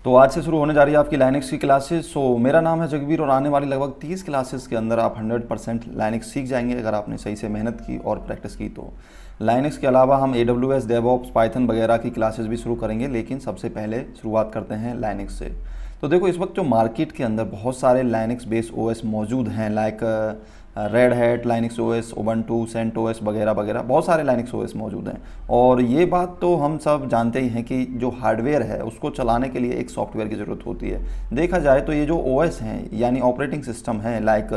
तो आज से शुरू होने जा रही है आपकी लाइनक्स की क्लासेस। सो मेरा नाम है जगबीर और आने वाली लगभग 30 क्लासेस के अंदर आप 100% लाइनक्स सीख जाएंगे अगर आपने सही से मेहनत की और प्रैक्टिस की। तो लाइनक्स के अलावा हम AWS, डेवऑप्स, पाइथन वगैरह की क्लासेस भी शुरू करेंगे, लेकिन सबसे पहले शुरुआत करते हैं लाइनक्स से। तो देखो, इस वक्त जो मार्केट के अंदर बहुत सारे लाइनक्स बेस्ड OS मौजूद हैं, like Red Hat, Linux OS, Ubuntu, CentOS वगैरह वगैरह, बहुत सारे लाइनक्स OS मौजूद हैं। और ये बात तो हम सब जानते ही हैं कि जो हार्डवेयर है उसको चलाने के लिए एक सॉफ्टवेयर की ज़रूरत होती है। देखा जाए तो ये जो OS हैं यानी ऑपरेटिंग सिस्टम है, like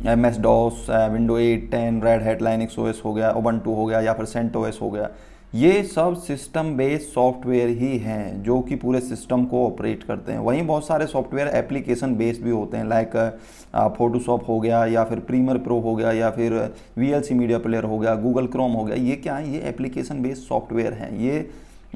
MS-DOS, window 8, 10, red Hat, Linux OS हो गया, उबंटू हो गया या फिर सेंटोस हो गया, ये सब सिस्टम बेस्ड सॉफ्टवेयर ही हैं जो कि पूरे सिस्टम को ऑपरेट करते हैं। वहीं बहुत सारे सॉफ्टवेयर एप्लीकेशन बेस्ड भी होते हैं, लाइक फोटोशॉप हो गया या फिर प्रीमियर प्रो हो गया या फिर VLC मीडिया प्लेयर हो गया, गूगल क्रोम हो गया। ये क्या है? ये एप्लीकेशन बेस्ड सॉफ्टवेयर हैं,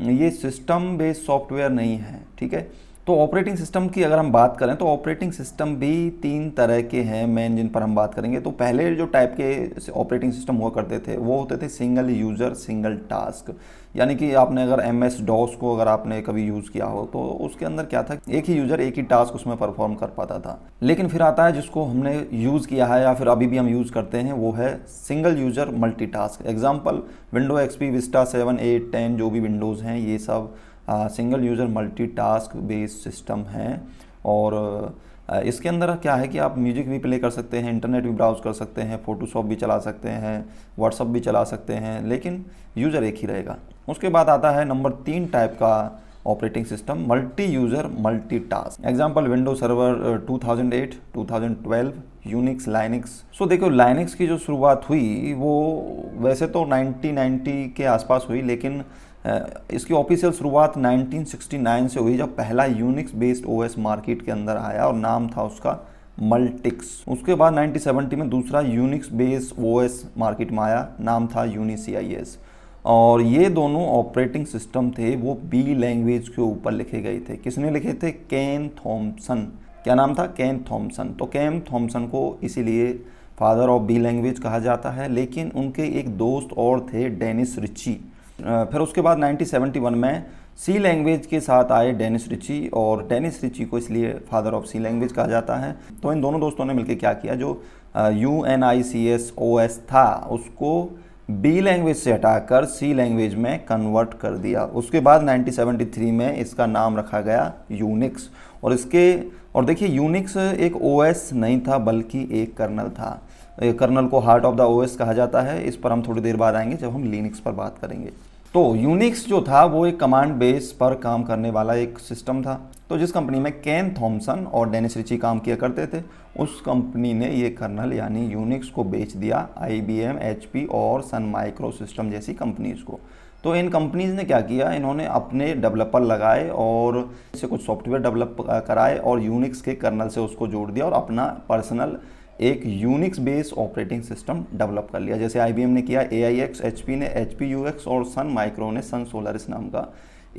ये सिस्टम बेस्ड सॉफ्टवेयर नहीं है। ठीक है, तो ऑपरेटिंग सिस्टम की अगर हम बात करें तो ऑपरेटिंग सिस्टम भी 3 तरह के हैं मेन, जिन पर हम बात करेंगे। तो पहले जो टाइप के ऑपरेटिंग सिस्टम हुआ करते थे वो होते थे सिंगल यूज़र सिंगल टास्क, यानी कि आपने अगर MS-DOS को अगर आपने कभी यूज़ किया हो तो उसके अंदर क्या था, एक ही यूज़र एक ही टास्क उसमें परफॉर्म कर पाता था। लेकिन फिर आता है जिसको हमने यूज़ किया है या फिर अभी भी हम यूज़ करते हैं, वो है single user multitask. Example window XP, Vista 7, 8, 10 जो भी विंडोज़ हैं, ये सब single user multitask based system हैं। और इसके अंदर क्या है कि आप म्यूजिक भी प्ले कर सकते हैं, इंटरनेट भी ब्राउज कर सकते हैं, फोटोशॉप भी चला सकते हैं, व्हाट्सअप भी चला सकते हैं, लेकिन यूज़र एक ही रहेगा। उसके बाद आता है नंबर 3 टाइप का operating system, multi user multitask. Example window server 2008, 2012, Unix, Linux. So देखो, लाइनक्स की जो शुरुआत हुई वो वैसे तो 1990 के आसपास हुई, लेकिन इसकी ऑफिशियल शुरुआत 1969 से हुई, जब पहला यूनिक्स बेस्ड OS मार्केट के अंदर आया और नाम था उसका मल्टिक्स। उसके बाद 1970 में दूसरा यूनिक्स बेस्ड OS मार्केट में आया, नाम था यूनिसीआईएस। और ये दोनों ऑपरेटिंग सिस्टम थे वो B लैंग्वेज के ऊपर लिखे गए थे। किसने लिखे थे? केन थॉमसन। क्या नाम था? केन थॉमसन। तो केन थॉमसन को इसीलिए फादर ऑफ B लैंग्वेज कहा जाता है। लेकिन उनके एक दोस्त और थे, डेनिस रिची। फिर उसके बाद 1971 में C लैंग्वेज के साथ आए डेनिस रिची, और डेनिस रिची को इसलिए फादर ऑफ C लैंग्वेज कहा जाता है। तो इन दोनों दोस्तों ने मिलकर क्या किया, जो UNICS OS था उसको B लैंग्वेज से हटाकर C लैंग्वेज में कन्वर्ट कर दिया। उसके बाद 1973 में इसका नाम रखा गया यूनिक्स। और देखिए, यूनिक्स एक OS नहीं था बल्कि एक कर्नल था। कर्नल को हार्ट ऑफ द OS कहा जाता है। इस पर हम थोड़ी देर बाद आएंगे जब हम लिनक्स पर बात करेंगे। तो यूनिक्स जो था वो एक कमांड बेस पर काम करने वाला एक सिस्टम था। तो जिस कंपनी में केन थॉमसन और डेनिस रिची काम किया करते थे, उस कंपनी ने ये कर्नल यानी यूनिक्स को बेच दिया IBM, HP और सन माइक्रो सिस्टम जैसी कंपनीज को। तो इन कंपनीज ने क्या किया, इन्होंने अपने डेवलपर लगाए और इससे कुछ सॉफ्टवेयर डेवलप कराए और यूनिक्स के कर्नल से उसको जोड़ दिया और अपना पर्सनल एक Unix based operating system develop कर लिया। जैसे IBM ने किया AIX, HP ने HPUX और सन माइक्रो ने सन सोलारिस नाम का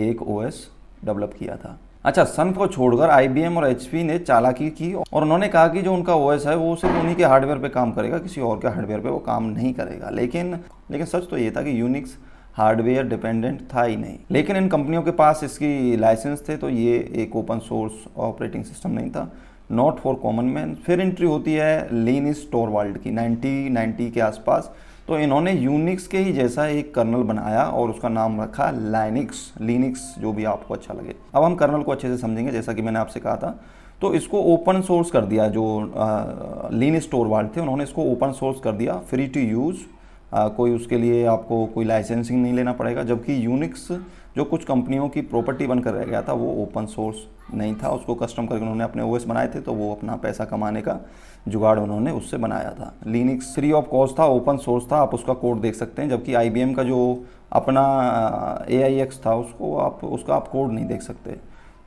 एक OS डेवलप किया था। अच्छा, सन को छोड़कर IBM और HP ने चालाकी की और उन्होंने कहा कि जो उनका OS है वो सिर्फ उन्हीं के हार्डवेयर पे काम करेगा, किसी और के हार्डवेयर पे वो काम नहीं करेगा। लेकिन सच तो ये था कि यूनिक्स हार्डवेयर डिपेंडेंट था ही नहीं। लेकिन इन कंपनियों के पास इसकी लाइसेंस थे, तो ये एक ओपन सोर्स ऑपरेटिंग सिस्टम नहीं था, नॉट फॉर कॉमन मैन। फिर एंट्री होती है लिनस टोरवाल्ड की 1990 के आसपास। तो इन्होंने यूनिक्स के ही जैसा एक कर्नल बनाया और उसका नाम रखा लिनक्स, जो भी आपको अच्छा लगे। अब हम कर्नल को अच्छे से समझेंगे, जैसा कि मैंने आपसे कहा था। तो इसको ओपन सोर्स कर दिया, जो लिनस टोरवाल्ड थे उन्होंने इसको ओपन सोर्स कर दिया, फ्री टू यूज़। कोई उसके लिए आपको कोई लाइसेंसिंग नहीं लेना पड़ेगा। जबकि यूनिक्स जो कुछ कंपनियों की प्रॉपर्टी बनकर रह गया था वो ओपन सोर्स नहीं था, उसको कस्टम करके उन्होंने अपने OS बनाए थे, तो वो अपना पैसा कमाने का जुगाड़ उन्होंने उससे बनाया था। लिनक्स फ्री ऑफ कॉस्ट था, ओपन सोर्स था, आप उसका कोड देख सकते हैं। जबकि IBM का जो अपना AIX था उसका आप कोड नहीं देख सकते।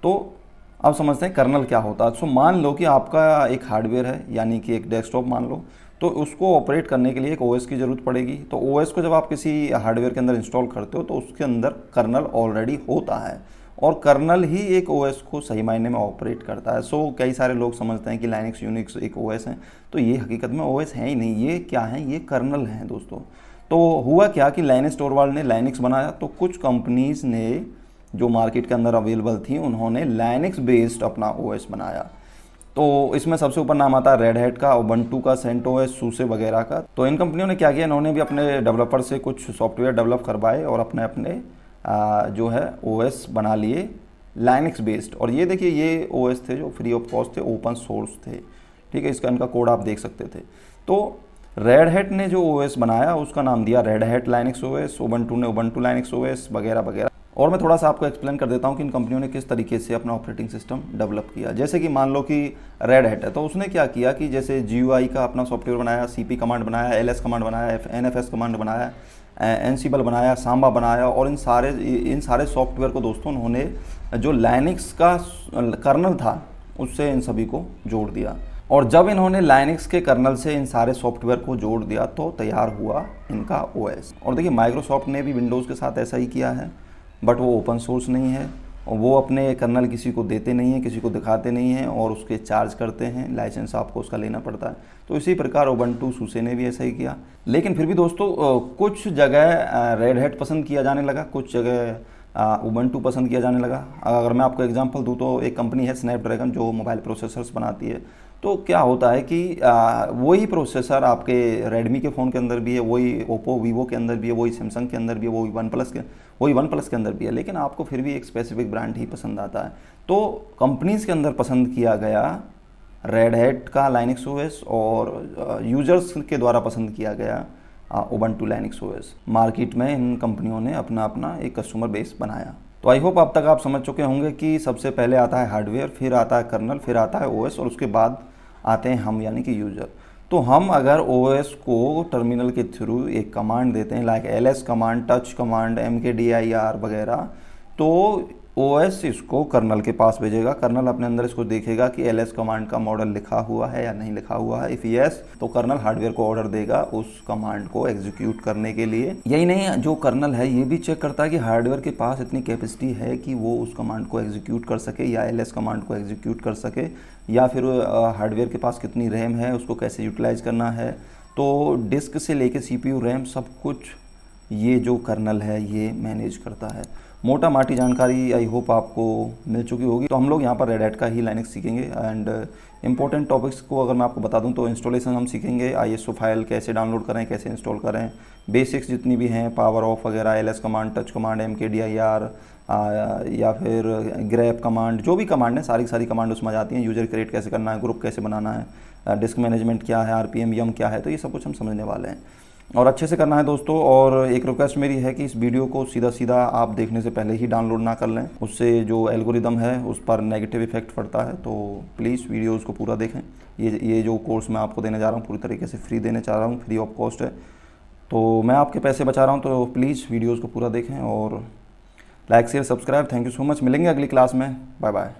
तो अब समझते हैं कर्नल क्या होता है। सो मान लो कि आपका एक हार्डवेयर है, यानी कि एक डेस्कटॉप मान लो, तो उसको ऑपरेट करने के लिए एक OS की ज़रूरत पड़ेगी। तो OS को जब आप किसी हार्डवेयर के अंदर इंस्टॉल करते हो तो उसके अंदर कर्नल ऑलरेडी होता है और कर्नल ही एक OS को सही मायने में ऑपरेट करता है। सो कई सारे लोग समझते हैं कि लाइनक्स यूनिक्स एक OS है, तो ये हकीकत में OS है ही नहीं। ये क्या है? ये कर्नल हैं दोस्तों। तो हुआ क्या कि लिनस टोरवाल्ड ने लाइनक्स बनाया, तो कुछ कंपनीज ने जो मार्केट के अंदर अवेलेबल थी, उन्होंने लाइनक्स बेस्ड अपना ओएस बनाया। तो इसमें सबसे ऊपर नाम आता है रेड हैट का, उबंटू का, सेंटोस, सूसे वगैरह का। तो इन कंपनियों ने क्या किया, इन्होंने भी अपने डेवलपर से कुछ सॉफ्टवेयर डेवलप करवाए और अपने अपने जो है ओएस बना लिए लाइनक्स बेस्ड। और ये देखिए, ये ओएस थे जो फ्री ऑफ कॉस्ट थे, ओपन सोर्स थे, ठीक है। इसका इनका कोड आप देख सकते थे। तो रेड हैट ने जो ओएस बनाया उसका नाम दिया red Hat Linux OS, Ubuntu ने उबंटू लाइनक्स ओएस वगैरह वगैरह। और मैं थोड़ा सा आपको एक्सप्लेन कर देता हूँ कि इन कंपनियों ने किस तरीके से अपना ऑपरेटिंग सिस्टम डेवलप किया। जैसे कि मान लो कि रेड हैट है, तो उसने क्या किया कि जैसे GUI का अपना सॉफ्टवेयर बनाया, CP कमांड बनाया, LS कमांड बनाया, NFS कमांड बनाया, एनसिबल बनाया, सांबा बनाया। और इन सारे सॉफ्टवेयर को दोस्तों उन्होंने जो लाइनक्स का कर्नल था उससे इन सभी को जोड़ दिया। और जब इन्होंने लाइनक्स के कर्नल से इन सारे सॉफ्टवेयर को जोड़ दिया तो तैयार हुआ इनका ओएस। और देखिए, माइक्रोसॉफ्ट ने भी विंडोज़ के साथ ऐसा ही किया है, बट वो ओपन सोर्स नहीं है और वो अपने कर्नल किसी को देते नहीं हैं, किसी को दिखाते नहीं हैं और उसके चार्ज करते हैं, लाइसेंस आपको उसका लेना पड़ता है। तो इसी प्रकार उबंटू सूसे ने भी ऐसा ही किया। लेकिन फिर भी दोस्तों कुछ जगह रेड हैट पसंद किया जाने लगा, कुछ जगह उबंटू पसंद किया जाने लगा। अगर मैं आपको एग्जांपल दूं तो एक कंपनी है स्नैपड्रैगन जो मोबाइल प्रोसेसर्स बनाती है। तो क्या होता है कि वही प्रोसेसर आपके रेडमी के फ़ोन के अंदर भी है, वही ओप्पो वीवो के अंदर भी है, वही सैमसंग के अंदर भी है, वही वन प्लस के अंदर भी है। लेकिन आपको फिर भी एक स्पेसिफिक ब्रांड ही पसंद आता है। तो कंपनीज़ के अंदर पसंद किया गया रेड हैट का लाइनक्स ओएस और यूजर्स के द्वारा पसंद किया गया उबंटू लाइनक्स ओएस। मार्केट में इन कंपनियों ने अपना अपना एक कस्टमर बेस बनाया। तो आई होप अब तक आप समझ चुके होंगे कि सबसे पहले आता है हार्डवेयर, फिर आता है कर्नल, फिर आता है ओएस और उसके बाद आते हैं हम यानी कि यूज़र। तो हम अगर ओएस को टर्मिनल के थ्रू एक कमांड देते हैं like LS command, touch command, MKDIR वगैरह, तो ओएस इसको कर्नल के पास भेजेगा। कर्नल अपने अंदर इसको देखेगा कि LS कमांड का मॉडल लिखा हुआ है या नहीं लिखा हुआ है। इफ़ यस, तो कर्नल हार्डवेयर को ऑर्डर देगा उस कमांड को एग्जीक्यूट करने के लिए। यही नहीं, जो कर्नल है ये भी चेक करता है कि हार्डवेयर के पास इतनी कैपेसिटी है कि वो उस कमांड को एग्जीक्यूट कर सके या LS कमांड को एग्जीक्यूट कर सके, या फिर हार्डवेयर के पास कितनी रैम है, उसको कैसे यूटिलाइज करना है। तो डिस्क से लेके CPU, रैम, सब कुछ ये जो कर्नल है ये मैनेज करता है। मोटा माटी जानकारी आई होप आपको मिल चुकी होगी। तो हम लोग यहाँ पर रेड हैट का ही लाइनक्स सीखेंगे। एंड इंपॉर्टेंट टॉपिक्स को अगर मैं आपको बता दूँ तो इंस्टॉलेशन हम सीखेंगे, ISO फाइल कैसे डाउनलोड करें, कैसे इंस्टॉल करें, बेसिक्स जितनी भी हैं, पावर ऑफ वगैरह, LS command, touch command, MKDIR या फिर ग्रैप कमांड, जो भी कमांड है सारी कमांड उसमें आ जाती हैं। यूजर क्रिएट कैसे करना है, ग्रुप कैसे बनाना है, डिस्क मैनेजमेंट क्या है, RPM यम क्या है, तो ये सब कुछ हम समझने वाले हैं और अच्छे से करना है दोस्तों। और एक रिक्वेस्ट मेरी है कि इस वीडियो को सीधा आप देखने से पहले ही डाउनलोड ना कर लें, उससे जो एल्गोरिदम है उस पर नेगेटिव इफेक्ट पड़ता है। तो प्लीज़ वीडियोज़ को पूरा देखें। ये जो कोर्स मैं आपको देने जा रहा हूँ पूरी तरीके से फ्री देने चाह रहा हूँ, फ्री ऑफ कॉस्ट है। तो मैं आपके पैसे बचा रहा हूँ, तो प्लीज़ वीडियोज़ को पूरा देखें और like share subscribe. Thank you so much. मिलेंगे अगली क्लास में। Bye bye.